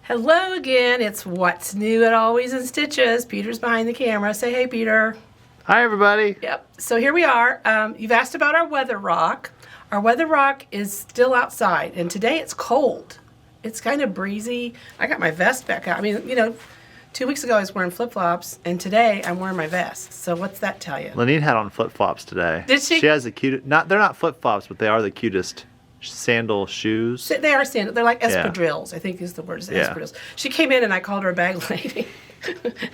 Hello again. It's What's New at Always in Stitches. Peter's behind the camera. Say hey, Peter. Hi, everybody. Yep. So here we are. You've asked about our weather rock. Our weather rock is still outside, and today it's cold. It's kind of breezy. I got my vest back out. I mean, 2 weeks ago I was wearing flip-flops, and today I'm wearing my vest. So what's that tell you? Lenine had on flip-flops today. Did she? She has the cutest. They're not flip-flops, but they are the cutest sandal shoes. They are sandals. They're like espadrilles, I think is the word. Espadrilles. She came in and I called her a bag lady.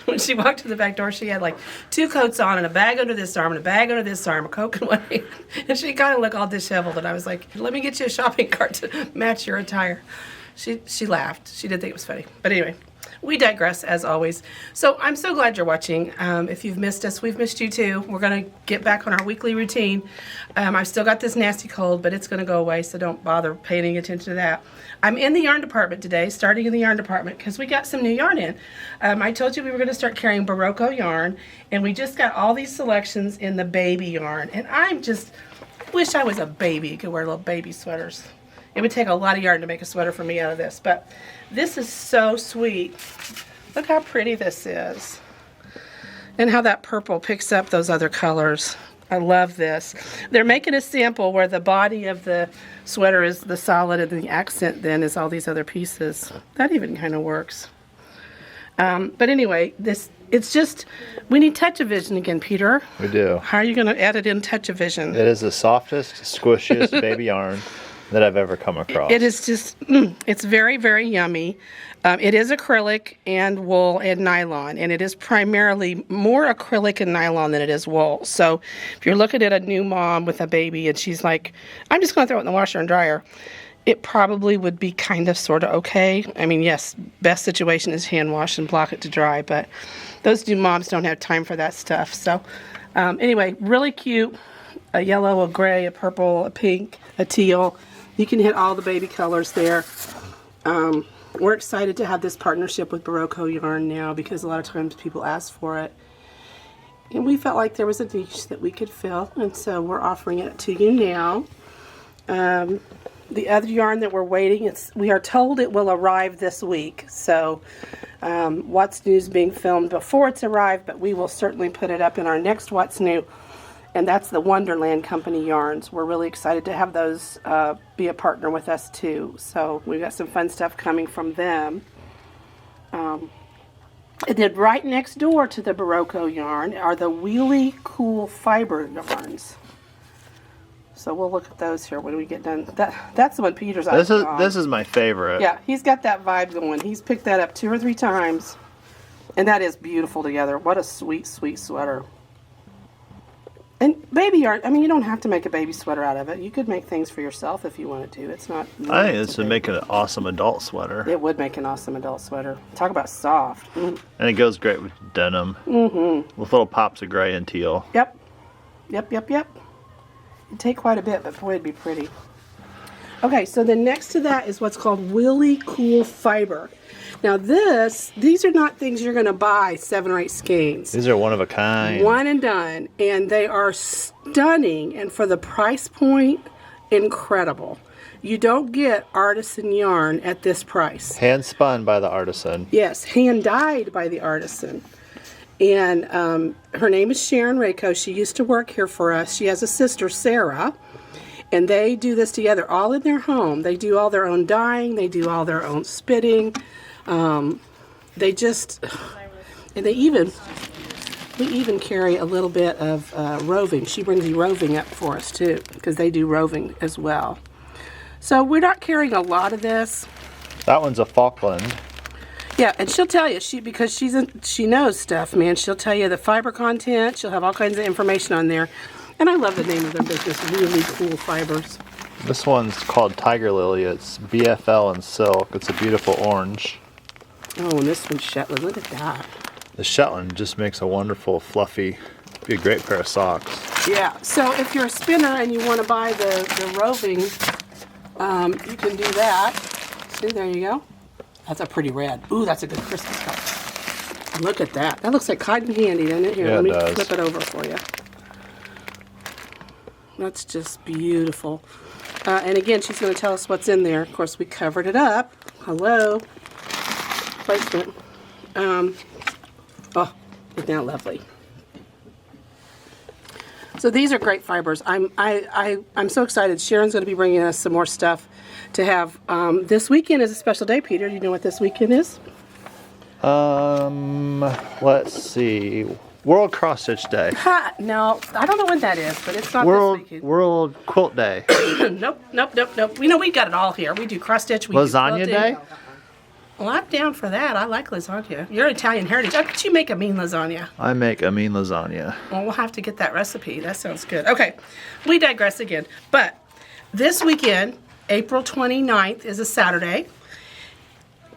When she walked to the back door, she had like 2 coats on and a bag under this arm and a bag under this arm, a Coke in one hand. And she kind of looked all disheveled. And I was like, let me get you a shopping cart to match your attire. She laughed. She did think it was funny. But anyway, we digress as always. So I'm so glad you're watching. If you've missed us, we've missed you too. We're going to get back on our weekly routine. I've still got this nasty cold, but it's going to go away, so don't bother paying attention to that. I'm in the yarn department today, starting in the yarn department, because we got some new yarn in. I told you we were going to start carrying Barocco yarn, and we just got all these selections in the baby yarn. And I wish I was a baby, could wear little baby sweaters. It would take a lot of yarn to make a sweater for me out of this, but this is so sweet. Look how pretty this is. And how that purple picks up those other colors. I love this. They're making a sample where the body of the sweater is the solid and the accent then is all these other pieces. That even kind of works. But anyway, it's just, we need touch-o-vision again, Peter. We do. How are you going to edit in touch-o-vision? It is the softest, squishiest baby yarn that I've ever come across. It is just, it's very, very yummy. It is acrylic and wool and nylon, and it is primarily more acrylic and nylon than it is wool. So if you're looking at a new mom with a baby and she's like, I'm just going to throw it in the washer and dryer, it probably would be kind of sort of okay. I mean, yes, best situation is hand wash and block it to dry, but those new moms don't have time for that stuff. So anyway, really cute. A yellow, a gray, a purple, a pink, a teal. You can hit all the baby colors there. We're excited to have this partnership with Barocco yarn now because a lot of times people ask for it. And we felt like there was a niche that we could fill, and so we're offering it to you now. The other yarn that we're waiting, we are told it will arrive this week. So What's New is being filmed before it's arrived, but we will certainly put it up in our next What's New. And that's the Wonderland Company yarns. We're really excited to have those be a partner with us too. So we've got some fun stuff coming from them. And then right next door to the Barocco yarn are the Wheelie Cool Fiber yarns. So we'll look at those here when we get done. That's the one Peter's on. This is my favorite. Yeah, he's got that vibe going. He's picked that up 2 or 3 times. And that is beautiful together. What a sweet, sweet sweater. And baby yarn, I mean, you don't have to make a baby sweater out of it. You could make things for yourself if you wanted to. It's not... I think this would make an awesome adult sweater. It would make an awesome adult sweater. Talk about soft. And it goes great with denim. With little pops of gray and teal. Yep. Yep. It'd take quite a bit, but boy, it'd be pretty. Okay, so then next to that is what's called Wheelie Cool Fiber. Now these are not things you're going to buy 7 or 8 skeins. These are one of a kind. One and done. And they are stunning. And for the price point, incredible. You don't get artisan yarn at this price. Hand spun by the artisan. Yes, hand dyed by the artisan. And her name is Sharon Rayco. She used to work here for us. She has a sister, Sarah. And they do this together all in their home. They do all their own dyeing. They do all their own spitting. We even carry a little bit of roving. She brings the roving up for us too, because they do roving as well. So we're not carrying a lot of this. That one's a Falkland. Yeah, and she'll tell you, because she knows stuff, man. She'll tell you the fiber content. She'll have all kinds of information on there. And I love the name of their business, Really Cool Fibers. This one's called Tiger Lily. It's BFL and silk. It's a beautiful orange. Oh, and this one's Shetland. Look at that. The Shetland just makes a wonderful, fluffy, be a great pair of socks. Yeah, so if you're a spinner and you want to buy the roving, you can do that. See, there you go. That's a pretty red. Ooh, that's a good Christmas color. Look at that. That looks like cotton candy, doesn't it? Here, yeah, let me it does. flip it over for you. That's just beautiful. And again, she's going to tell us what's in there. Of course, we covered it up. Hello. placement. Oh, isn't that lovely? So these are great fibers. I'm so excited. Sharon's going to be bringing us some more stuff to have. This weekend is a special day, Peter. Do you know what this weekend is? Let's see. World Cross Stitch Day. Ha! No, I don't know when that is, but it's not this weekend. World Quilt Day. Nope. You know, we got it all here. We do cross stitch. We Lasagna do Day? Well, I'm down for that. I like lasagna. You're Italian heritage. I bet you make a mean lasagna. I make a mean lasagna. Well, we'll have to get that recipe. That sounds good. Okay, we digress again. But this weekend, April 29th, is a Saturday.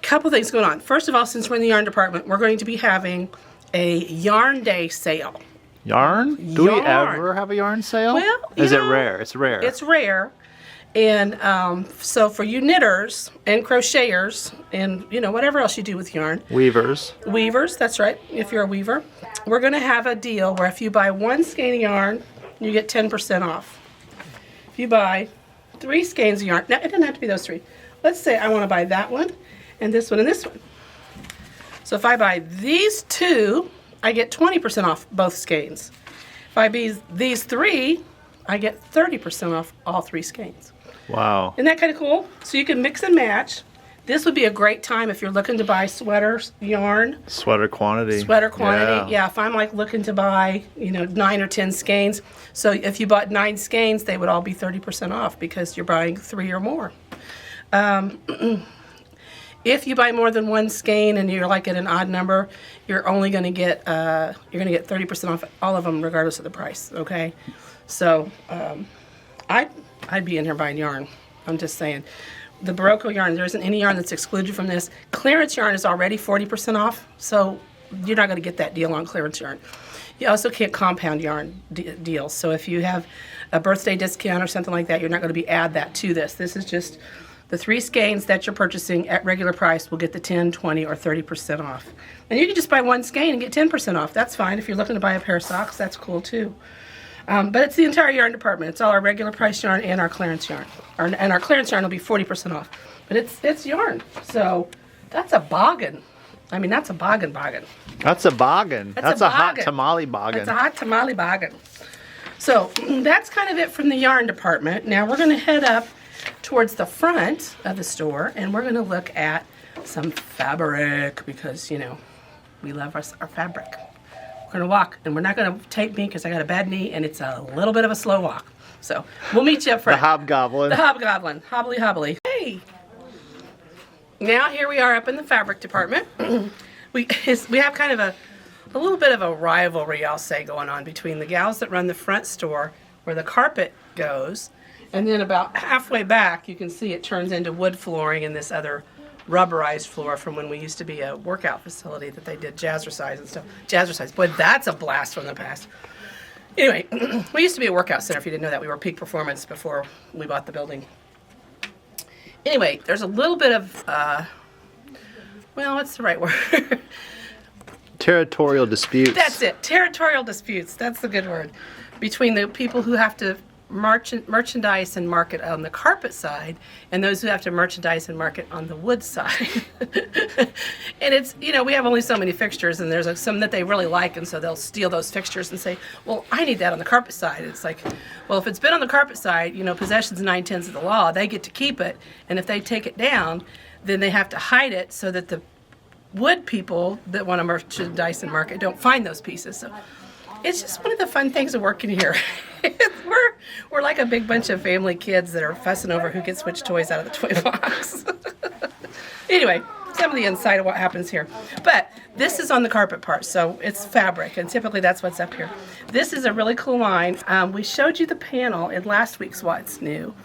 Couple things going on. First of all, since we're in the yarn department, we're going to be having a yarn day sale. Yarn? Do we Yarn. ever have a yarn sale? Well, is it rare? It's rare. It's rare. And so for you knitters and crocheters and, you know, whatever else you do with yarn. Weavers. Weavers, that's right, if you're a weaver. We're going to have a deal where if you buy 1 skein of yarn, you get 10% off. If you buy 3 skeins of yarn, now it doesn't have to be those 3. Let's say I want to buy that one and this one and this one. So if I buy these 2, I get 20% off both skeins. If I buy these 3, I get 30% off all 3 skeins. Wow. Isn't that kind of cool? So you can mix and match. This would be a great time if you're looking to buy sweaters, yarn. Sweater quantity. Sweater quantity. Yeah, if I'm like looking to buy, you know, 9 or 10 skeins. So if you bought 9 skeins, they would all be 30% off because you're buying 3 or more. If you buy more than 1 skein and you're like at an odd number, you're only going to get 30% off all of them regardless of the price. Okay, so I'd be in here buying yarn. I'm just saying. The Barocco yarn, there isn't any yarn that's excluded from this. Clearance yarn is already 40% off, so you're not going to get that deal on clearance yarn. You also can't compound yarn deals. So if you have a birthday discount or something like that, you're not going to add that to this. This is just the 3 skeins that you're purchasing at regular price will get the 10, 20, or 30% off. And you can just buy 1 skein and get 10% off. That's fine. If you're looking to buy a pair of socks, that's cool too. But it's the entire yarn department. It's all our regular price yarn and our clearance yarn. And our clearance yarn will be 40% off. But it's yarn. So that's a boggin. I mean, that's a boggin. That's a boggin. That's a hot tamale boggin. That's a hot tamale boggin. So that's kind of it from the yarn department. Now we're going to head up towards the front of the store and we're going to look at some fabric because, you know, we love our fabric. We're going to walk, and we're not going to tape me because I got a bad knee, and it's a little bit of a slow walk. So we'll meet you up front. The hobgoblin. The hobgoblin. Hobbly hobbly. Hey! Now here we are up in the fabric department. we have kind of a little bit of a rivalry, I'll say, going on between the gals that run the front store where the carpet goes, and then about halfway back, you can see it turns into wood flooring and this other rubberized floor from when we used to be a workout facility that they did jazzercise and stuff. Jazzercise, boy, that's a blast from the past. Anyway, we used to be a workout center. If you didn't know that, we were Peak Performance before we bought the building. Anyway, there's a little bit of, well, what's the right word? Territorial disputes. That's it. Territorial disputes. That's the good word. Between the people who have to merchandise and market on the carpet side and those who have to merchandise and market on the wood side. And it's, you know, we have only so many fixtures and there's some that they really like and so they'll steal those fixtures and say, well, I need that on the carpet side. It's like, well, if it's been on the carpet side, you know, possession's 9/10 of the law, they get to keep it, and if they take it down, then they have to hide it so that the wood people that want to merchandise and market don't find those pieces. So it's just one of the fun things of working here. We're like a big bunch of family kids that are fussing over who gets which toys out of the toy box. Anyway, some of the inside of what happens here. But this is on the carpet part, so it's fabric, and typically that's what's up here. This is a really cool line. We showed you the panel in last week's What's New.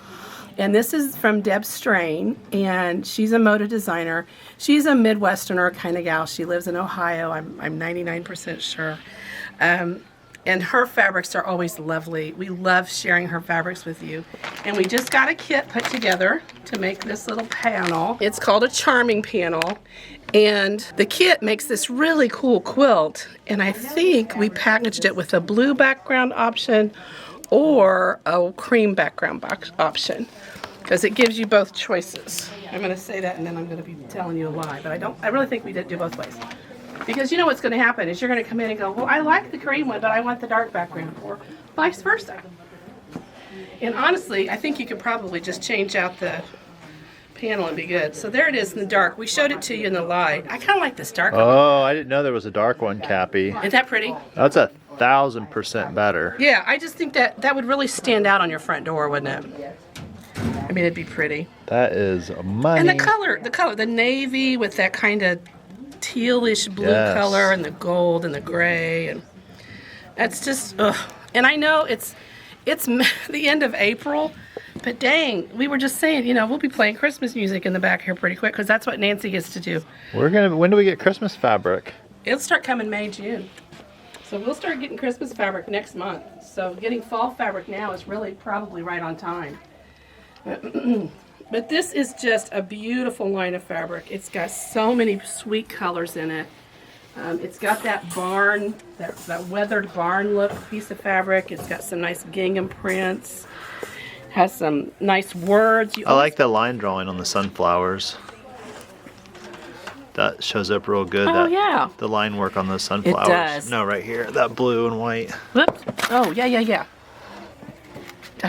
And this is from Deb Strain, and she's a moda designer. She's a Midwesterner kind of gal. She lives in Ohio, I'm 99% sure. And her fabrics are always lovely. We love sharing her fabrics with you. And we just got a kit put together to make this little panel. It's called a charming panel. And the kit makes this really cool quilt. And I think we packaged it with a blue background option or a cream background option. because it gives you both choices. I'm going to say that and then I'm going to be telling you a lie, but I really think we did do both ways. Because you know what's going to happen is you're going to come in and go, well, I like the cream one, but I want the dark background, or vice versa. And honestly, I think you could probably just change out the panel and be good. So there it is in the dark. We showed it to you in the light. I kind of like this dark one. Oh, I didn't know there was a dark one, Cappy. Isn't that pretty? That's 1,000% better. Yeah, I just think that would really stand out on your front door, wouldn't it? I mean, it'd be pretty. That is money. And the color, the navy with that kind of tealish blue color and the gold and the gray, and that's just, ugh. And I know it's the end of April, but dang, we were just saying, you know, we'll be playing Christmas music in the back here pretty quick because that's what Nancy gets to do. When do we get Christmas fabric? It'll start coming May, June. So we'll start getting Christmas fabric next month. So getting fall fabric now is really probably right on time. But this is just a beautiful line of fabric. It's got so many sweet colors in it. It's got that barn, that weathered barn look piece of fabric. It's got some nice gingham prints. Has some nice words. I like the line drawing on the sunflowers. That shows up real good. Oh, yeah. The line work on those sunflowers. It does. No, right here. That blue and white. Whoops. Oh, yeah.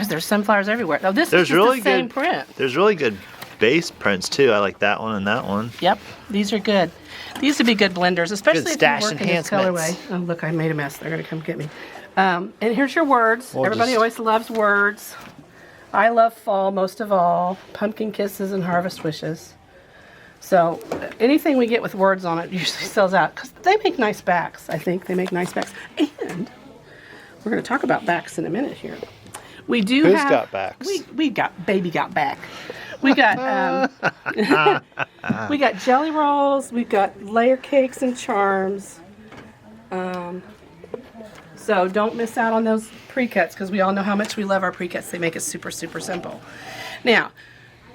There's sunflowers everywhere. Now this is really the same good print. There's really good base prints too. I like that one and that one. Yep, these are good. These would be good blenders, especially Good if you stash work in this enhancements. colorway. Oh, look, I made a mess. They're gonna come get me. And here's your words. We'll Everybody just- always loves words. I love fall most of all. Pumpkin kisses and harvest wishes. So anything we get with words on it usually sells out because they make nice backs. I think they make nice backs. And we're going to talk about backs in a minute here. We do Who's have. got backs? We got baby got back. We got we got jelly rolls. We've got layer cakes and charms. So don't miss out on those pre-cuts because we all know how much we love our pre-cuts. They make it super, super simple. Now,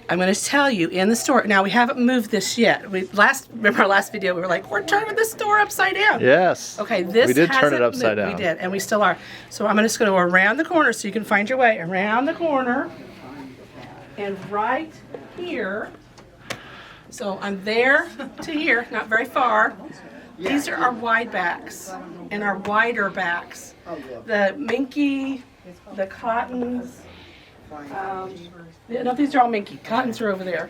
I'm going to tell you in the store. Now we haven't moved this yet. Remember our last video? We were like, we're turning this store upside down. Yes. Okay, this we did turn it hasn't upside moved. down. We did, and we still are. So I'm just going to go around the corner so you can find your way around the corner, and right here. So I'm there to here, not very far. These are our wide backs and our wider backs. The minky, the cottons. No, these are all minky. Cottons are over there.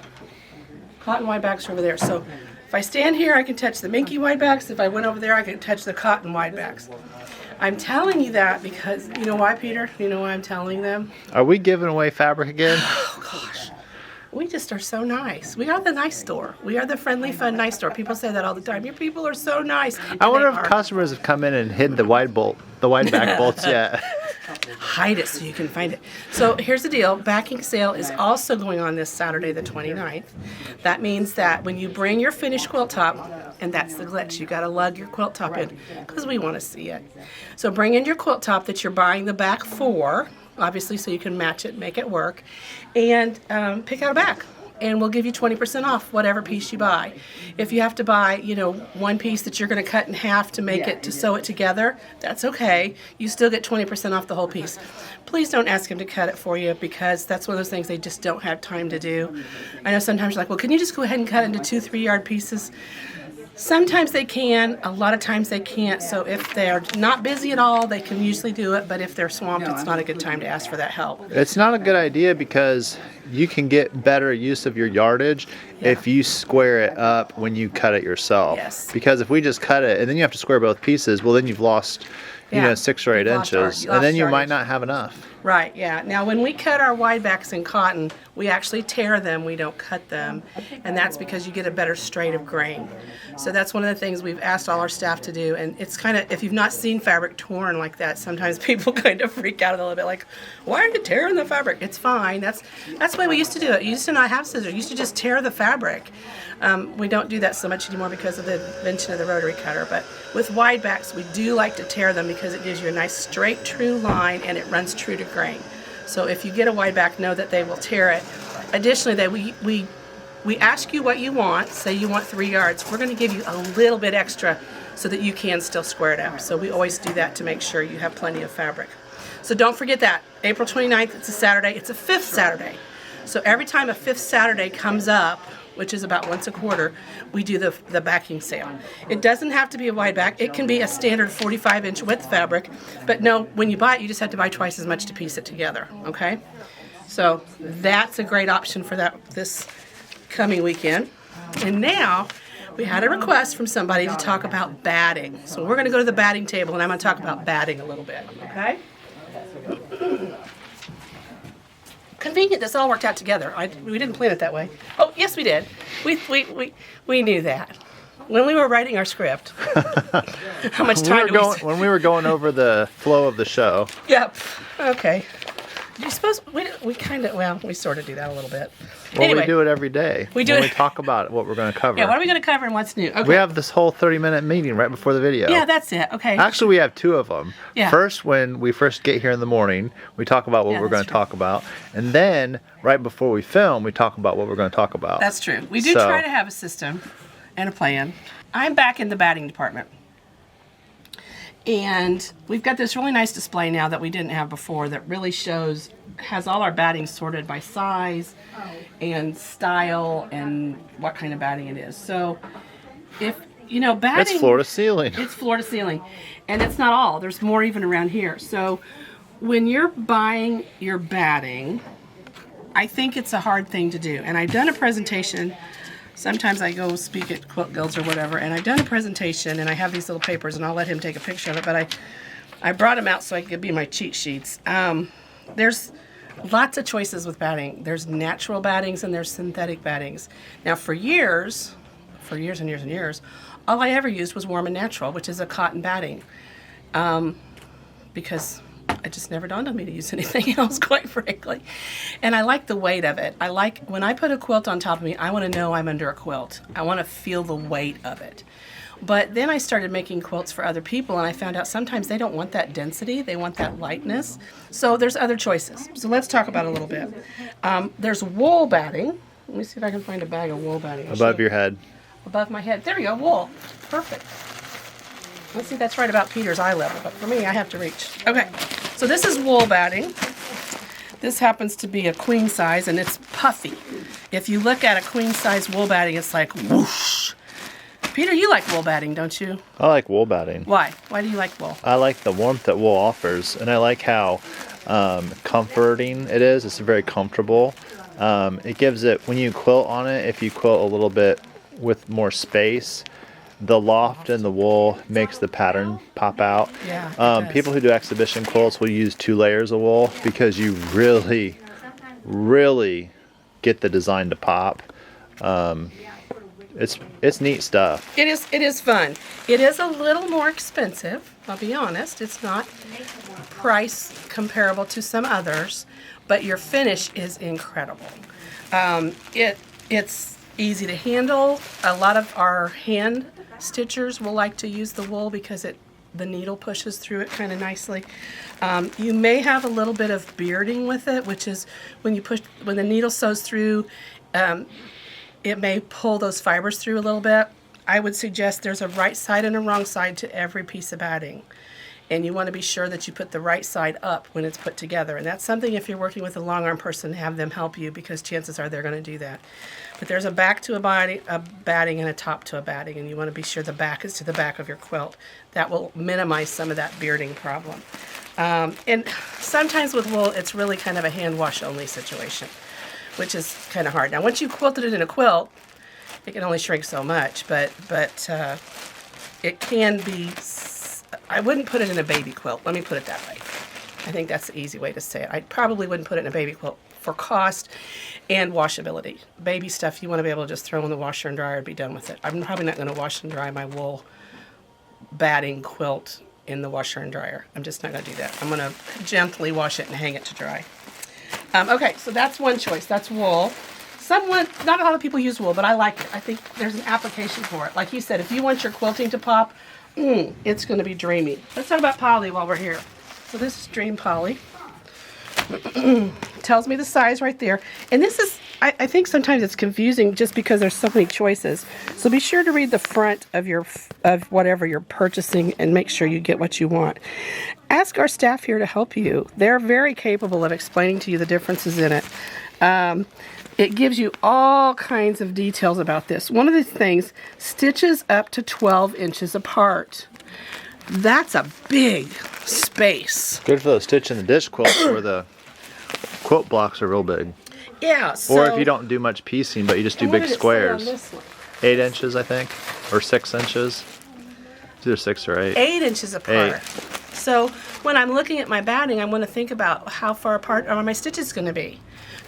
Cotton wide backs are over there. So if I stand here, I can touch the minky wide backs. If I went over there, I could touch the cotton wide backs. I'm telling you that because, you know why, Peter? You know why I'm telling them? Are we giving away fabric again? Oh, gosh. We just are so nice. We are the nice store. We are the friendly, fun, nice store. People say that all the time. Your people are so nice. I wonder And if they are. customers have come in and hid the wide back bolts yet. Hide it so you can find it. So here's the deal. Backing sale is also going on this Saturday, the 29th. That means that when you bring your finished quilt top, and that's the glitch, you got to lug your quilt top in because we want to see it. So bring in your quilt top that you're buying the back for, obviously, so you can match it, make it work, and pick out a back. And we'll give you 20% off whatever piece you buy. If you have to buy, you know, one piece that you're going to cut in half to make it, to sew it together, that's okay. You still get 20% off the whole piece. Please don't ask him to cut it for you because that's one of those things they just don't have time to do. I know sometimes you're like, well, can you just go ahead and cut it into 2-3 yard pieces? Sometimes they can, a lot of times they can't. So if they're not busy at all, they can usually do it. But if they're swamped, it's not a good time to ask for that help. It's not a good idea because you can get better use of your yardage if you square it up when you cut it yourself. Yes. Because if we just cut it and then you have to square both pieces, well then you've lost, you know, 6 or 8 You've lost inches, our- and then you lost might yardage. not have enough. Right, yeah. Now, when we cut our wide backs in cotton, we actually tear them. We don't cut them. And that's because you get a better straight of grain. So that's one of the things we've asked all our staff to do. And it's kind of, if you've not seen fabric torn like that, sometimes people kind of freak out a little bit like, why are you tearing the fabric? It's fine. That's the way we used to do it. You used to not have scissors. You used to just tear the fabric. We don't do that so much anymore because of the invention of the rotary cutter. But with wide backs, we do like to tear them because it gives you a nice straight, true line and it runs true to grain. So if you get a wide back, know that they will tear it. Additionally, we ask you what you want. Say you want 3 yards. We're going to give you a little bit extra so that you can still square it up. So we always do that to make sure you have plenty of fabric. So don't forget that. April 29th, it's a Saturday. It's a 5th Saturday. So every time a 5th Saturday comes up, which is about once a quarter, we do the backing sale. It doesn't have to be a wide back. It can be a standard 45-inch width fabric, but no, when you buy it, you just have to buy twice as much to piece it together, okay? So that's a great option for this coming weekend. And now, we had a request from somebody to talk about batting. So we're gonna go to the batting table and I'm gonna talk about batting a little bit, okay? Convenient, this all worked out together. We didn't plan it that way. Oh, yes we did. We knew that. When we were writing our script. How much time when we were going over the flow of the show. Yep, okay. Do you suppose, we kind of, well, we sort of do that a little bit. Well, anyway, we do it every day. We do it. We talk about what we're going to cover. Yeah, what are we going to cover and what's new? Okay. We have this whole 30-minute meeting right before the video. Yeah, that's it. Okay. Actually, we have 2 of them. Yeah. First, when we first get here in the morning, we talk about what we're going to talk about. And then, right before we film, we talk about what we're going to talk about. That's true. We do try to have a system and a plan. I'm back in the batting department. And we've got this really nice display now that we didn't have before that really has all our batting sorted by size and style and what kind of batting it is. So if, batting... It's floor to ceiling. It's floor to ceiling. And it's not all. There's more even around here. So when you're buying your batting, I think it's a hard thing to do. And I've done a presentation. Sometimes I go speak at Quilt Guilds or whatever, and I've done a presentation, and I have these little papers, and I'll let him take a picture of it, but I brought them out so I could be my cheat sheets. There's lots of choices with batting. There's natural battings, and there's synthetic battings. Now, for years and years and years, all I ever used was Warm and Natural, which is a cotton batting, because it just never dawned on me to use anything else, quite frankly. And I like the weight of it. I like, when I put a quilt on top of me, I want to know I'm under a quilt. I want to feel the weight of it. But then I started making quilts for other people, and I found out sometimes they don't want that density. They want that lightness. So there's other choices. So let's talk about it a little bit. There's wool batting. Let me see if I can find a bag of wool batting. Above your head. Above my head. There we go, wool. Perfect. Let's see, that's right about Peter's eye level, but for me, I have to reach. Okay, so this is wool batting. This happens to be a queen size, and it's puffy. If you look at a queen size wool batting, it's like whoosh. Peter, you like wool batting, don't you? I like wool batting. Why? Why do you like wool? I like the warmth that wool offers, and I like how comforting it is. It's very comfortable. It gives it, when you quilt on it, if you quilt a little bit with more space, the loft in the wool makes the pattern pop out. Yeah, people who do exhibition quilts will use 2 layers of wool because you really, really get the design to pop. It's neat stuff. It is fun. It is a little more expensive, I'll be honest. It's not price comparable to some others, but your finish is incredible. It's easy to handle. A lot of our hand stitchers will like to use the wool because the needle pushes through it kind of nicely. You may have a little bit of bearding with it, which is when the needle sews through, it may pull those fibers through a little bit. I would suggest there's a right side and a wrong side to every piece of batting. And you want to be sure that you put the right side up when it's put together. And that's something, if you're working with a long arm person, have them help you, because chances are they're going to do that. But there's a back to a batting and a top to a batting, and you want to be sure the back is to the back of your quilt. That will minimize some of that bearding problem. And sometimes with wool, it's really kind of a hand wash only situation, which is kind of hard. Now, once you quilted it in a quilt, it can only shrink so much, but it can be. I wouldn't put it in a baby quilt. Let me put it that way. I think that's the easy way to say it. I probably wouldn't put it in a baby quilt for cost and washability. Baby stuff you want to be able to just throw in the washer and dryer and be done with it. I'm probably not going to wash and dry my wool batting quilt in the washer and dryer. I'm just not going to do that. I'm going to gently wash it and hang it to dry. Okay, so that's one choice. That's wool. Not a lot of people use wool, but I like it. I think there's an application for it. Like you said, if you want your quilting to pop, it's going to be dreamy. Let's talk about poly while we're here. So this is Dream Poly. Tells me the size right there. And this is, I think sometimes it's confusing just because there's so many choices. So be sure to read the front of whatever you're purchasing and make sure you get what you want. ask our staff here to help you. They're very capable of explaining to you the differences in it. It gives you all kinds of details about this. One of the things, stitches up to 12 inches apart. That's a big space. Good for the stitch in the dish quilts where the quilt blocks are real big. Yeah. So, or if you don't do much piecing, but you just do big squares. 8 inches, I think, or 6 inches. It's either 6 or 8. 8 inches apart. 8. So when I'm looking at my batting, I want to think about how far apart are my stitches going to be.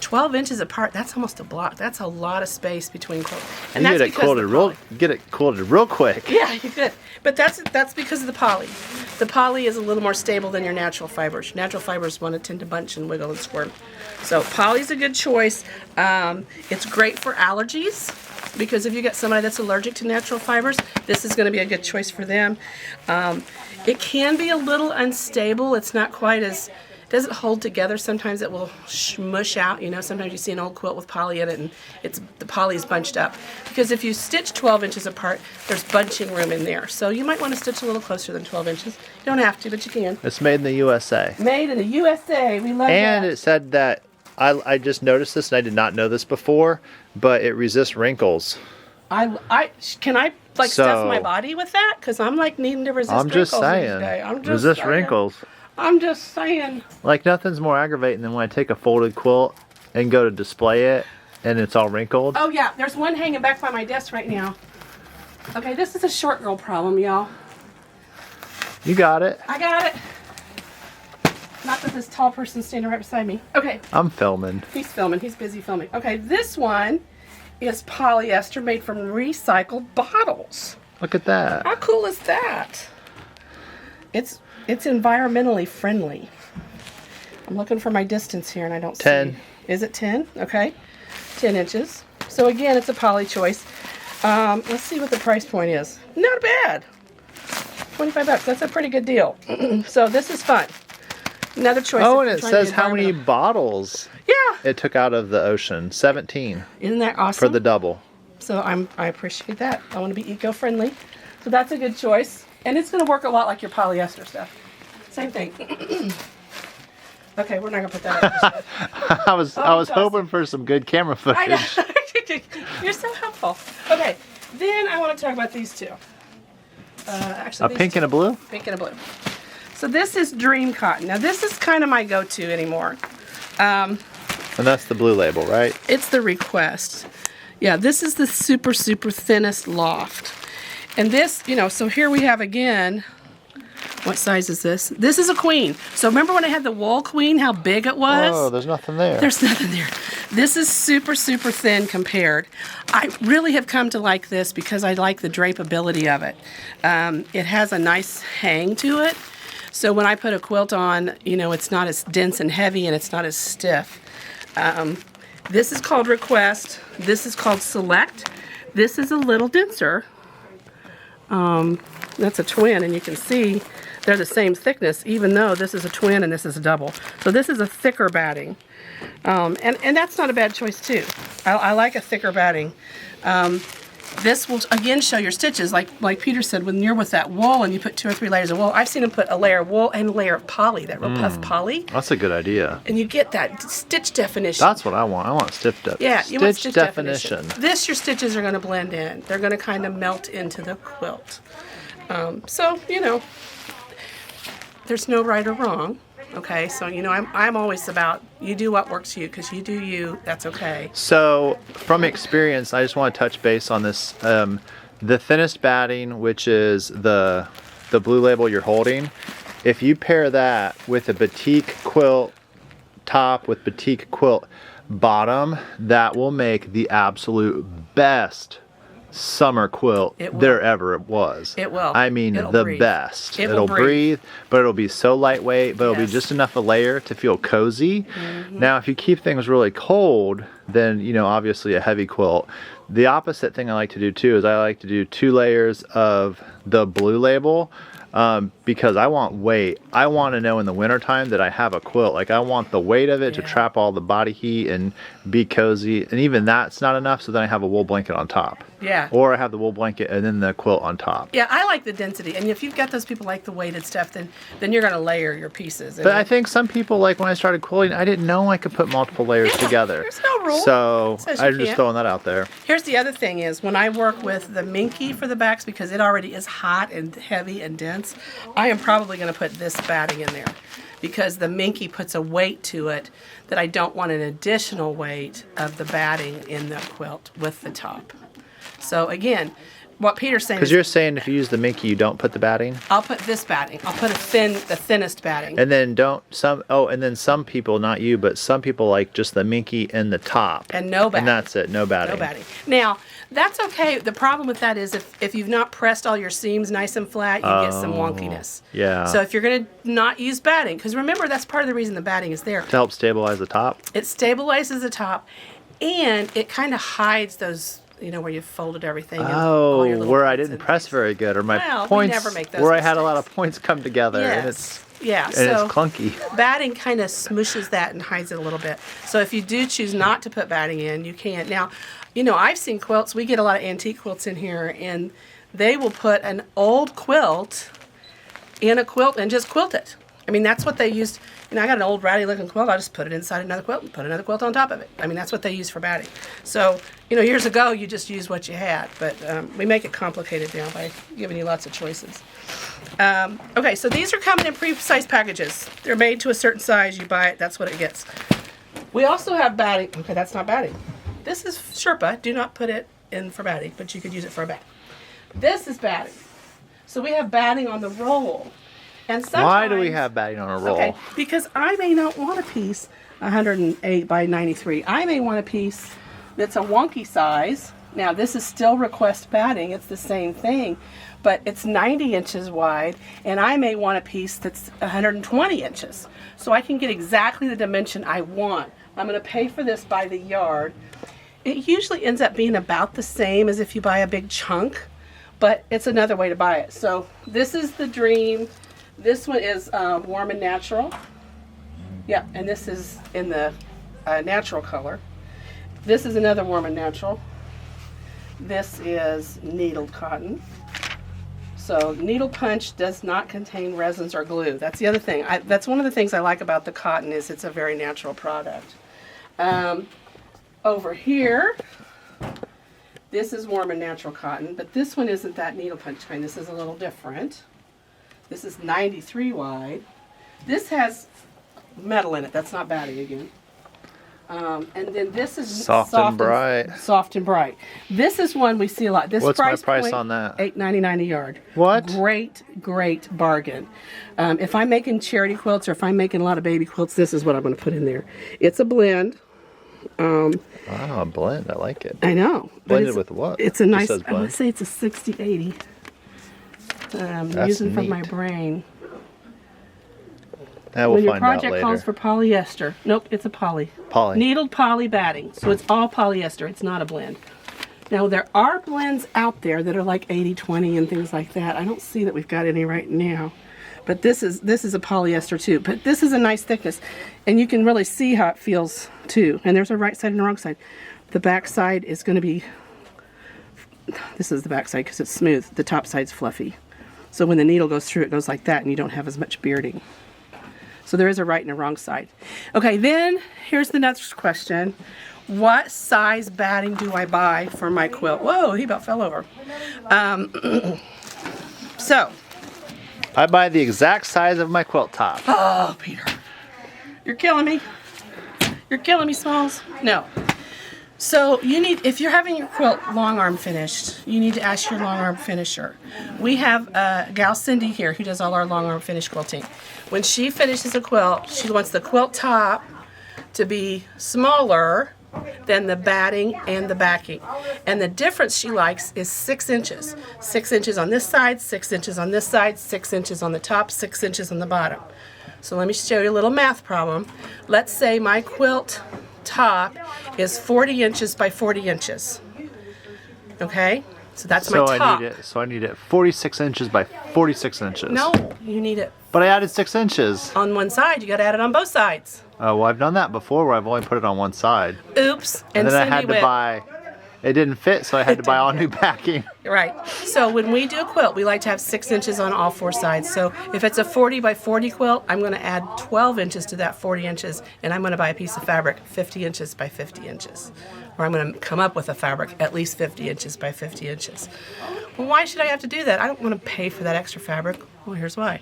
12 inches apart, that's almost a block. That's a lot of space between quilts. And You that's get it quilted real quick. Yeah, you could. But that's because of the poly. The poly is a little more stable than your natural fibers. Natural fibers want to tend to bunch and wiggle and squirm. So poly's a good choice. It's great for allergies, because if you get somebody that's allergic to natural fibers, this is going to be a good choice for them. It can be a little unstable. It's not quite as, it doesn't hold together. Sometimes it will mush out. You know, sometimes you see an old quilt with poly in it and the poly is bunched up. Because if you stitch 12 inches apart, there's bunching room in there. So you might want to stitch a little closer than 12 inches. You don't have to, but you can. It's made in the USA. Made in the USA. We love that. And it said that, I just noticed this and I did not know this before, but it resists wrinkles. Can I stuff my body with that? Because I'm like needing to resist wrinkles these days. Resist wrinkles. I'm just saying. Like nothing's more aggravating than when I take a folded quilt and go to display it and it's all wrinkled. Oh yeah, there's one hanging back by my desk right now. Okay, this is a short girl problem, y'all. You got it. I got it. Not that this tall person's standing right beside me. Okay. I'm filming. He's filming. He's busy filming. Okay, this one is polyester made from recycled bottles. Look at that. How cool is that? It's environmentally friendly. I'm looking for my distance here and I don't 10. see. Is it 10? Okay. 10 inches. So again, it's a poly choice. Let's see what the price point is. Not bad. 25 bucks. That's a pretty good deal. So this is fun. Another choice. Oh, and it says how many bottles it took out of the ocean. 17. Isn't that awesome? For the double. So I appreciate that. I want to be eco-friendly. So that's a good choice. And it's going to work a lot like your polyester stuff. Same thing. Okay, we're not going to put that up. I was hoping for some good camera footage. I know. You're so helpful. Okay, then I want to talk about these two. Actually, a pink and a blue? Pink and a blue. So this is Dream Cotton. Now this is kind of my go-to anymore. And that's the blue label, right? It's the Request. Yeah, this is the super, super thinnest loft. And this, you know, so here we have again, what size is this? This is a queen. So remember when I had the wool queen, how big it was? Oh, there's nothing there. There's nothing there. This is super, super thin compared. I really have come to like this because I like the drapeability of it. It has a nice hang to it. So when I put a quilt on, you know, it's not as dense and heavy and it's not as stiff. This is called Request. This is called Select. This is a little denser. That's a twin, and you can see they're the same thickness, even though this is a twin and this is a double. So this is a thicker batting. And that's not a bad choice, too. I like a thicker batting. This will, again, show your stitches. Like Peter said, when you're with that wool and you put 2 or 3 layers of wool, I've seen them put a layer of wool and a layer of poly, that real puff poly. That's a good idea. And you get that stitch definition. That's what I want. I want stitch definition. Yeah, you want stitch definition. This, your stitches are going to blend in. They're going to kind of melt into the quilt. So, you know, there's no right or wrong. Okay, so, you know, I'm always about you do what works for you, because you do you, that's okay. So, from experience, I just want to touch base on this. The thinnest batting, which is the blue label you're holding, if you pair that with a batik quilt top with batik quilt bottom, that will make the absolute best summer quilt there ever was. It will. I mean, it'll the breathe. best. It'll breathe, but it'll be so lightweight, but it'll be just enough a layer to feel cozy. Now, if you keep things really cold, then, you know, obviously a heavy quilt. The opposite thing I like to do too is I like to do 2 layers of the blue label, because I want weight. I want to know in the wintertime that I have a quilt. Like, I want the weight of it to trap all the body heat and be cozy. And even that's not enough, so then I have a wool blanket on top. Yeah. Or I have the wool blanket and then the quilt on top. Yeah, I like the density. And if you've got those people like the weighted stuff, then you're going to layer your pieces. But I think some people, like when I started quilting, I didn't know I could put multiple layers together. There's no rule. So Says you I'm just can't. throwing that out there. Here's the other thing is when I work with the Minky for the backs, because it already is hot and heavy and dense, I am probably going to put this batting in there. Because the Minky puts a weight to it that I don't want an additional weight of the batting in the quilt with the top. So again, what Peter's saying Because is you're saying if you use the Minky, you don't put the batting? I'll put this batting. I'll put the thinnest batting. And then and then some people, not you, but some people like just the Minky in the top. And no batting. And that's it, no batting. No batting. Now, that's okay. The problem with that is if you've not pressed all your seams nice and flat, you get some wonkiness. Yeah. So if you're going to not use batting, because remember, that's part of the reason the batting is there. To help stabilize the top? It stabilizes the top, and it kind of hides those, where you've folded everything. And all your little where I bits didn't and press things. very good, or my Well, we points, never make those where I had a lot mistakes. of points come together, and Yes. it's So it's clunky. batting kind of smooshes that and hides it a little bit. So if you do choose not to put batting in, you can. Now, I've seen quilts. We get a lot of antique quilts in here, and they will put an old quilt in a quilt and just quilt it. I mean, that's what they used. I got an old ratty looking quilt. I just put it inside another quilt and put another quilt on top of it. I mean, that's what they use for batting. So, years ago, you just used what you had. But we make it complicated now by giving you lots of choices. Okay, so these are coming in pre-sized packages. They're made to a certain size. You buy it. That's what it gets. We also have batting. Okay, that's not batting. This is Sherpa. Do not put it in for batting, but you could use it for a bat. This is batting. So we have batting on the roll. And sometimes, Why do we have batting on a roll? Okay, because I may not want a piece 108 by 93. I may want a piece that's a wonky size. Now, this is still request batting. It's the same thing, but it's 90 inches wide, and I may want a piece that's 120 inches. So I can get exactly the dimension I want. I'm going to pay for this by the yard. It usually ends up being about the same as if you buy a big chunk, but it's another way to buy it. So this is the Dream. This one is Warm and Natural. Yeah, and this is in the natural color. This is another Warm and Natural. This is needled cotton. So needle punch does not contain resins or glue. That's the other thing. That's one of the things I like about the cotton is it's a very natural product. Over here, this is Warm and Natural cotton, but this one isn't that needle punch kind. This is a little different. This is 93 wide. This has metal in it. That's not batting again. And then this is Soft and bright. Soft and bright. This is one we see a lot. This What's my price price point, on that? $8.99 a yard. What? Great bargain. If I'm making charity quilts or if I'm making a lot of baby quilts, this is what I'm going to put in there. It's a blend. Wow, a blend. I like it. I know. but Blended it's- with what? It's a Just nice, says I would blend. say it's a 60-80. I'm That's using from my neat. brain. We'll When your find out project later. calls for polyester. Nope, it's a poly. Poly. Needled poly batting. So it's all polyester. It's not a blend. Now, there are blends out there that are like 80-20 and things like that. I don't see that we've got any right now. But this is a polyester too. But this is a nice thickness. And you can really see how it feels too. And there's a right side and a wrong side. The back side is going to be, this is the back side because it's smooth. The top side's fluffy. So when the needle goes through, it goes like that and you don't have as much bearding. So there is a right and a wrong side. Okay, then here's the next question. What size batting do I buy for my quilt? Whoa, he about fell over. So, I buy the exact size of my quilt top. oh, Peter, you're killing me. You're killing me, Smalls. No. So you need, if you're having your quilt long arm finished, you need to ask your long arm finisher. We have a gal, Cindy, here who does all our long arm finish quilting. When she finishes a quilt, she wants the quilt top to be smaller than the batting and the backing. And the difference she likes is 6 inches. 6 inches on this side, 6 inches on this side, 6 inches on the top, 6 inches on the bottom. So let me show you a little math problem. Let's say my quilt top is 40 inches by 40 inches. Okay? So that's my top. I need it 46 inches by 46 inches. No, you need it But I added 6 inches. on one side. You got to add it on both sides. Oh, well, I've done that before where I've only put it on one side. Oops. And then I Cindy had to went, buy it didn't fit, so I had to buy all new backing. Right. So when we do a quilt, we like to have 6 inches on all 4 sides. So if it's a 40 by 40 quilt, I'm going to add 12 inches to that 40 inches, and I'm going to buy a piece of fabric 50 inches by 50 inches. Or I'm going to come up with a fabric at least 50 inches by 50 inches. Well, why should I have to do that? I don't want to pay for that extra fabric. Well, here's why.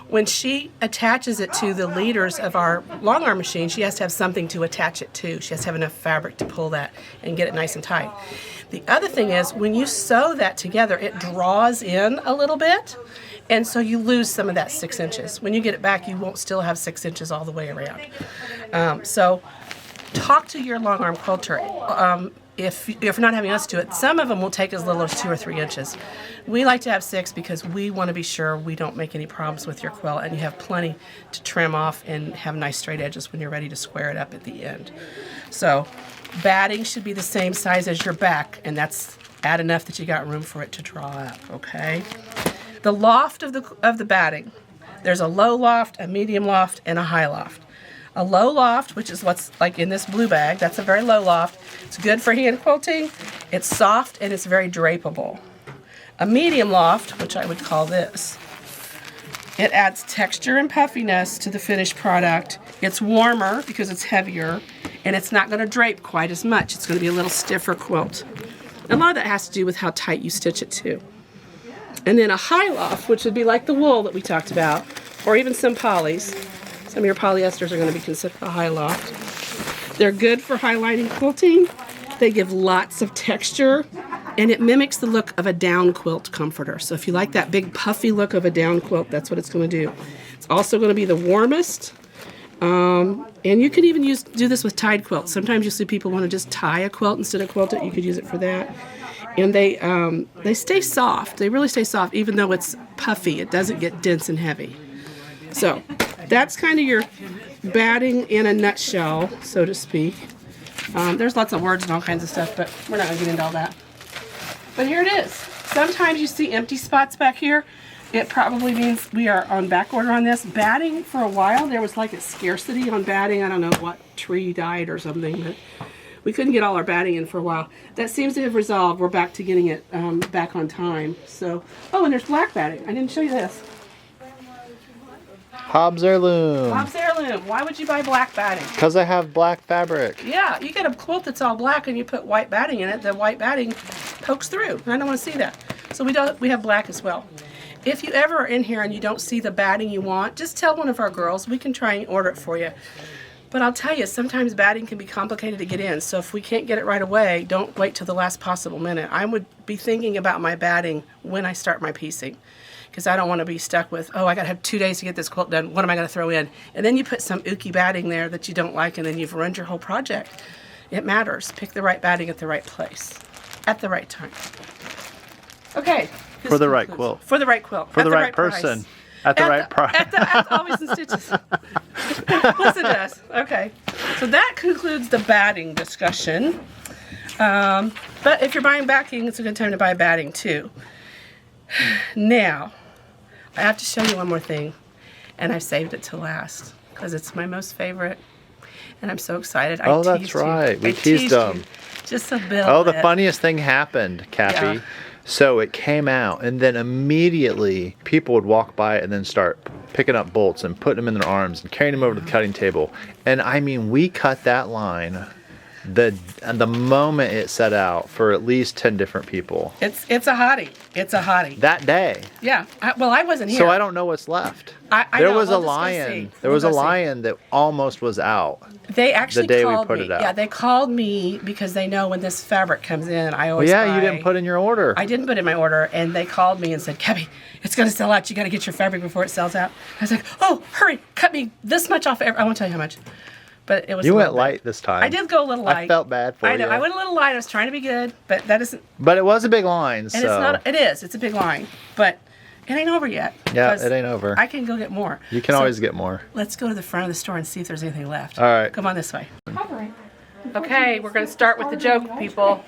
When she attaches it to the leaders of our long arm machine, she has to have something to attach it to. She has to have enough fabric to pull that and get it nice and tight. The other thing is, when you sew that together, it draws in a little bit, and so you lose some of that 6 inches. When you get it back, you won't still have 6 inches all the way around. So talk to your long arm quilter. If you're not having us do it, some of them will take as little as 2 or 3 inches. We like to have 6 because we want to be sure we don't make any problems with your quilt, and you have plenty to trim off and have nice straight edges when you're ready to square it up at the end. So batting should be the same size as your back, and that's add enough that you got room for it to draw up, okay? The loft of the batting, there's a low loft, a medium loft, and a high loft. A low loft, which is what's like in this blue bag, that's a very low loft. It's good for hand quilting. It's soft and it's very drapable. A medium loft, which I would call this, it adds texture and puffiness to the finished product. It's warmer because it's heavier, and it's not going to drape quite as much. It's going to be a little stiffer quilt. A lot of that has to do with how tight you stitch it too. And then a high loft, which would be like the wool that we talked about, or even some polys. Some of your polyesters are going to be considered a high loft. They're good for highlighting quilting. They give lots of texture, and it mimics the look of a down quilt comforter. So if you like that big puffy look of a down quilt, that's what it's going to do. It's also going to be the warmest, and you can even do this with tied quilts. Sometimes you see people want to just tie a quilt instead of quilt it. You could use it for that. And they stay soft. They really stay soft, even though it's puffy. It doesn't get dense and heavy. So that's kind of your batting in a nutshell, so to speak. There's lots of words and all kinds of stuff, but we're not going to get into all that. But here it is. Sometimes you see empty spots back here. It probably means we are on back order on this. Batting, for a while, there was like a scarcity on batting. I don't know what tree died or something, but we couldn't get all our batting in for a while. That seems to have resolved. We're back to getting it back on time. So, oh, and there's black batting. I didn't show you this. Hobbs Heirloom. Hobbs Heirloom. Why would you buy black batting? Because I have black fabric. Yeah, you get a quilt that's all black and you put white batting in it. The white batting pokes through. I don't want to see that. So we have black as well. If you ever are in here and you don't see the batting you want, just tell one of our girls. We can try and order it for you. But I'll tell you, sometimes batting can be complicated to get in. So if we can't get it right away, don't wait till the last possible minute. I would be thinking about my batting when I start my piecing, because I don't want to be stuck with, oh, I got to have 2 days to get this quilt done. What am I going to throw in? And then you put some ooky batting there that you don't like, and then you've ruined your whole project. It matters. Pick the right batting at the right place, at the right time. Okay. For the right quilt. For the right quilt. For the right person. Price. At the right price. At always in stitches. Listen to us. Okay. So that concludes the batting discussion. But if you're buying backing, it's a good time to buy batting too. Now, I have to show you one more thing, and I saved it to last because it's my most favorite, and I'm so excited. Oh, that's right. We teased them. Just a bit. Oh, the funniest thing happened, Cappy. Yeah. So it came out, and then immediately people would walk by it and then start picking up bolts and putting them in their arms and carrying them over to the cutting table. And I mean, we cut that line the moment it set out for at least 10 different people. It's a hottie. It's a hottie. That day. Yeah. Well, I wasn't here. So I don't know what's left. There was a lion. There was a lion that almost was out. They actually the day called we put me. it out. Yeah, they called me because they know when this fabric comes in, I always Well, yeah, buy. you didn't put in your order. I didn't put in my order, and they called me and said, Cabby, it's going to sell out. You got to get your fabric before it sells out. I was like, oh, hurry, cut me this much off. I won't tell you how much. But it was. You went light this time. I did go a little light. I felt bad for you. I know. I went a little light. I was trying to be good, but that isn't. But it was a big line, And so. it's not. It is. It's a big line, but it ain't over yet. Yeah, it ain't over. I can go get more. You can always get more. Let's go to the front of the store and see if there's anything left. All right. Come on this way. Okay, we're going to start with the joke, people.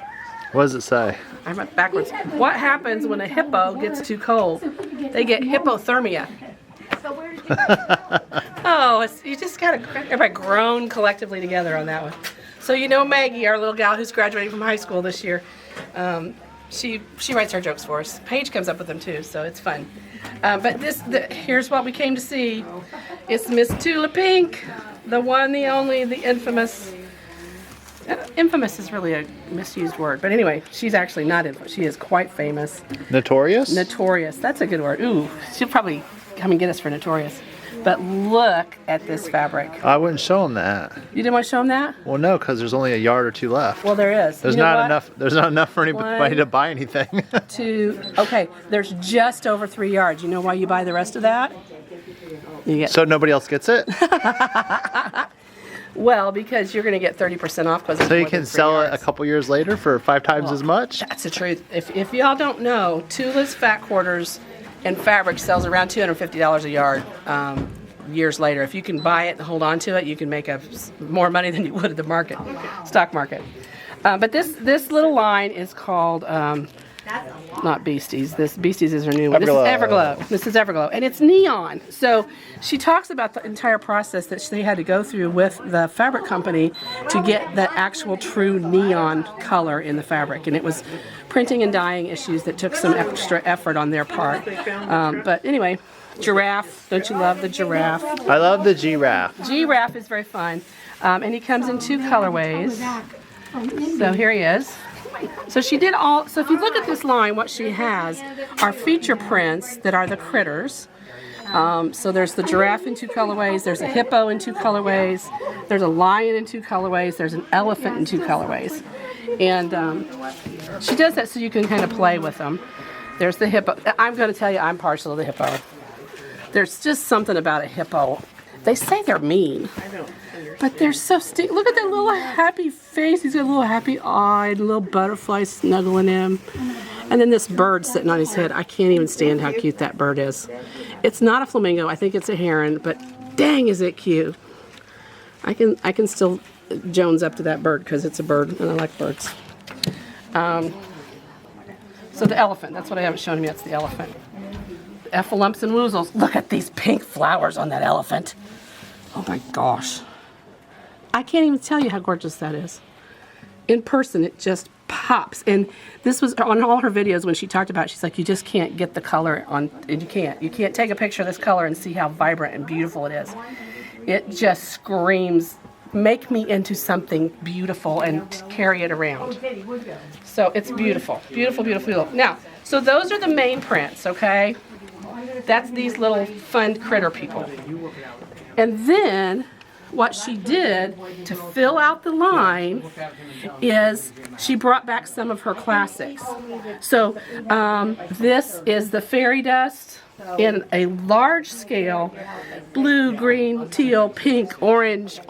What does it say? I went backwards. What happens when a hippo gets too cold? They get hypothermia. Oh, you just got to everybody groan collectively together on that one. So you know Maggie, our little gal who's graduating from high school this year. She writes our jokes for us. Paige comes up with them too, so it's fun. But here's what we came to see. It's Miss Tula Pink, the one, the only, the infamous. Infamous is really a misused word, but anyway, she's actually not infamous. She is quite famous. Notorious? Notorious. That's a good word. Ooh, she'll probably come and get us for notorious. But look at this fabric. I wouldn't show them that. You didn't want to show them that? Well, no, because there's only a yard or two left. Well, there is. There's not enough. There's not enough for anybody to buy anything. Okay, there's just over 3 yards. You know why you buy the rest of that? So nobody else gets it? Well, because you're going to get 30% off. So you can sell it a couple years later for 5 times as much? That's the truth. If y'all don't know, Tula's Fat Quarters and fabric sells around $250 a yard years later. If you can buy it and hold on to it, you can make more money than you would at the stock market. But this little line is called, not Beasties. Beasties is her new one. This is Everglow. This is Everglow. And it's neon. So she talks about the entire process that they had to go through with the fabric company to get the actual true neon color in the fabric. And it was printing and dyeing issues that took some extra effort on their part. But anyway, giraffe. Don't you love the giraffe? I love the giraffe. Giraffe is very fun. And he comes in 2 colorways. So here he is. So she did so if you look at this line, what she has are feature prints that are the critters. So there's the giraffe in 2 colorways, there's a hippo in 2 colorways, there's a lion in 2 colorways, there's an elephant in 2 colorways. And she does that so you can kind of play with them. There's the hippo. I'm going to tell you, I'm partial to the hippo. There's just something about a hippo. They say they're mean. But they're so look at that little happy face. He's got a little happy eye, a little butterfly snuggling him. And then this bird sitting on his head. I can't even stand how cute that bird is. It's not a flamingo. I think it's a heron, but dang, is it cute. I can still Jones up to that bird because it's a bird and I like birds. So the elephant, that's what I haven't shown him yet. It's the elephant. Effalumps and woozles. Look at these pink flowers on that elephant. Oh my gosh. I can't even tell you how gorgeous that is. In person, it just pops. And this was on all her videos when she talked about it. She's like, you just can't get the color on, and you can't take a picture of this color and see how vibrant and beautiful it is. It just screams, make me into something beautiful and carry it around. So it's beautiful, beautiful, beautiful, beautiful. Now, so those are the main prints, okay? That's these little fun critter people. And then what she did to fill out the line is she brought back some of her classics. So this is the fairy dust in a large scale, blue, green, teal, pink, orange,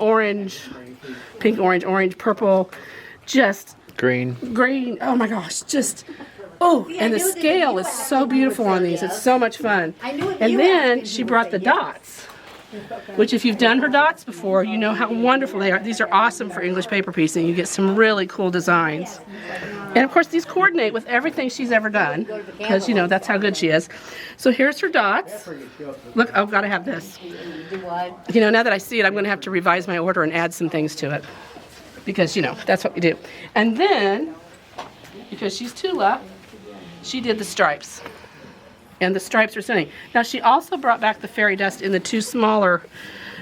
pink, orange, purple, just green. Oh my gosh, just, and the scale is so beautiful on these. It's so much fun. And then she brought the dots, which if you've done her dots before, you know how wonderful they are. These are awesome for English paper piecing. You get some really cool designs. And of course, these coordinate with everything she's ever done, because, you know, that's how good she is. So here's her dots. Look, I've got to have this. You know, now that I see it, I'm going to have to revise my order and add some things to it, because, you know, that's what we do. And then, because she's Tula, she did the stripes. And the stripes are stunning. Now, she also brought back the fairy dust in the 2 smaller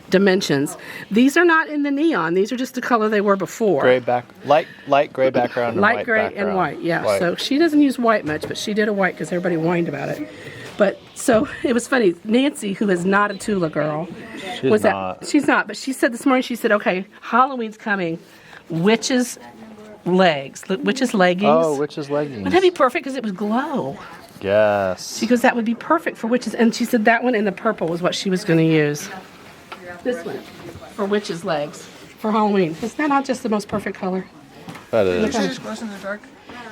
dimensions. These are not in the neon. These are just the color they were before. Light gray background. Light gray and white, yeah. White. So she doesn't use white much, but she did a white because everybody whined about it. But so it was funny. Nancy, who is not a Tula girl, she's not. But she said this morning, she said, okay, Halloween's coming. Witch's legs. Witch's leggings. Oh, witch's leggings. Wouldn't that be perfect because it was glow? Yes. She goes, that would be perfect for witches. And she said that one in the purple was what she was going to use. This one for witches' legs for Halloween. Isn't that not just the most perfect color? That is. Does it just glow in the dark?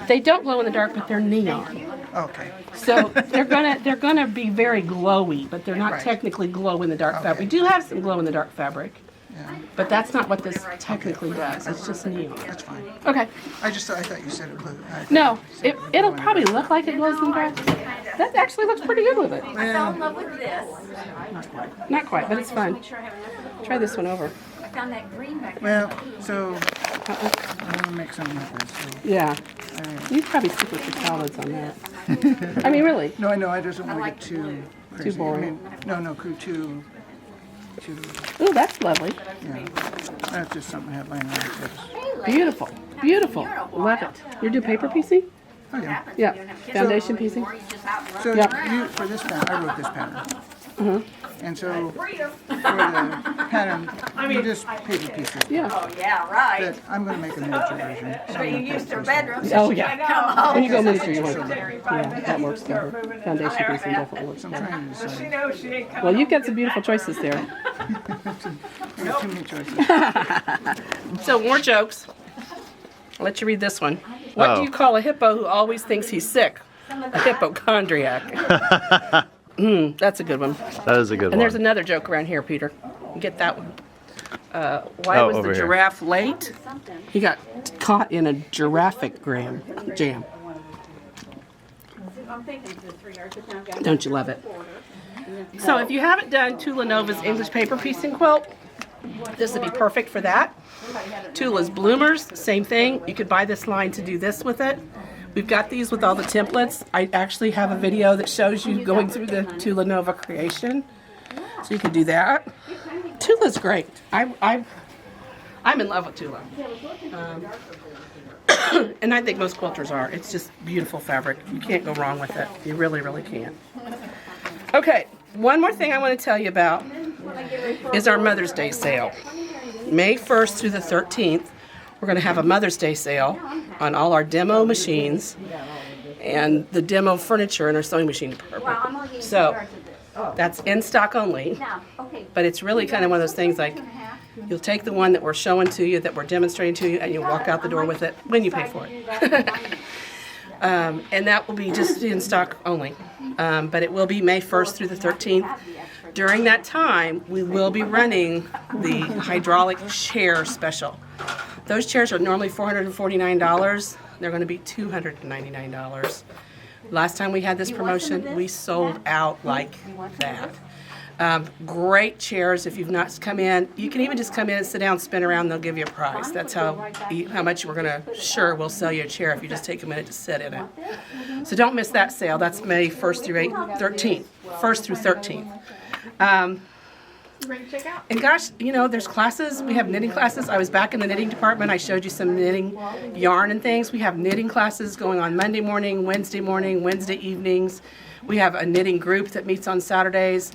They don't glow in the dark, but they're neon. Okay. So they're gonna be very glowy, but they're not technically glow in the dark fabric. We do have some glow in the dark fabric. Yeah. But that's not what this technically does. It's just neon. That's fine. Okay. I thought you said it glowed. No, it'll probably look like it glows in the dark. That actually looks pretty good with it. I fell in love with this. Not quite, but it's fun. Try this one over. I found that green back Well, so I want to make something like this. So, Yeah. You'd probably stick with your salads on that. I mean, really. no, I know. I just don't want to get too crazy. boring. I mean, no, too. Oh, that's lovely. Yeah. That's just something I have laying around. Beautiful. Beautiful. Love it. You do paper piecing? Oh yeah. Yeah. Foundation piecing? So Yep. you, for this pattern, I wrote this pattern. And so for the pattern, you just paper pieces. Yeah. Oh, yeah, right. But I'm going to make a miniature version. So I'm You gonna used put her this bedroom. Oh, so she yeah. could come home. When you go miniature, you want yeah, that works better. Foundation piecing definitely works I'm better. trying to decide. knows she ain't coming. Well, you've got some beautiful choices there. I got too many choices. So, more jokes. I'll let you read this one. What do Oh. you call a hippo who always thinks he's sick? A hypochondriac. That's a good one. That is a good And one. there's another joke around here, Peter. Get that one. Why Oh, was over the here. giraffe late? He got caught in a giraffic jam. Don't you love it? So if you haven't done Tula Nova's English paper piecing quilt, this would be perfect for that. Tula's bloomers, same thing. You could buy this line to do this with it. We've got these with all the templates. I actually have a video that shows you going through the Tula Nova creation. So you can do that. Tula's great. I'm in love with Tula. And I think most quilters are. It's just beautiful fabric. You can't go wrong with it. You really, really can't. Okay, one more thing I want to tell you about is our Mother's Day sale. May 1st through the 13th, we're going to have a Mother's Day sale on all our demo machines and the demo furniture in our sewing machine department. So that's in stock only, but it's really kind of one of those things like you'll take the one that we're showing to you, that we're demonstrating to you, and you'll walk out the door with it when you pay for it. And that will be just in stock only. But it will be May 1st through the 13th. During that time, we will be running the hydraulic chair special. Those chairs are normally $449. They're going to be $299. Last time we had this promotion, we sold out like that. Great chairs. If you've not come in, you can even just come in and sit down, spin around, and they'll give you a price. That's how much we're going to, sure, we'll sell you a chair if you just take a minute to sit in it. So don't miss that sale. That's May 1st through 13th. 1st through 13th. And gosh, you know, there's classes. We have knitting classes. I was back in the knitting department. I showed you some knitting yarn and things. We have knitting classes going on Monday morning, Wednesday evenings. We have a knitting group that meets on Saturdays.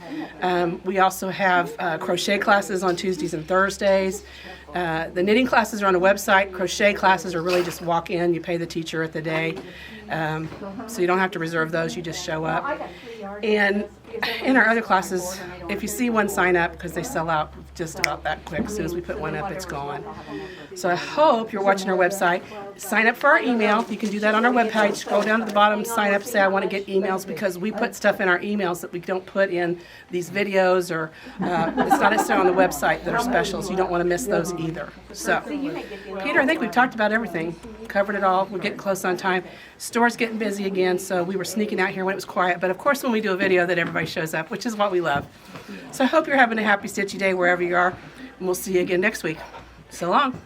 We also have crochet classes on Tuesdays and Thursdays. The knitting classes are on a website. Crochet classes are really just walk in, you pay the teacher at the day. So you don't have to reserve those, you just show up. And in our other classes, if you see one, sign up because they sell out just about that quick. As soon as we put one up, it's gone. So I hope you're watching our website. Sign up for our email. You can do that on our webpage. Scroll down to the bottom, sign up, say I want to get emails, because we put stuff in our emails that we don't put in these videos, or it's not necessarily on the website that are specials. You don't want to miss those either. So, Peter, I think we've talked about everything. Covered it all. We're getting close on time. Store's getting busy again, so we were sneaking out here when it was quiet. But of course, when we do a video, that everybody shows up, which is what we love. So I hope you're having a happy stitchy day wherever you are, and we'll see you again next week. So long.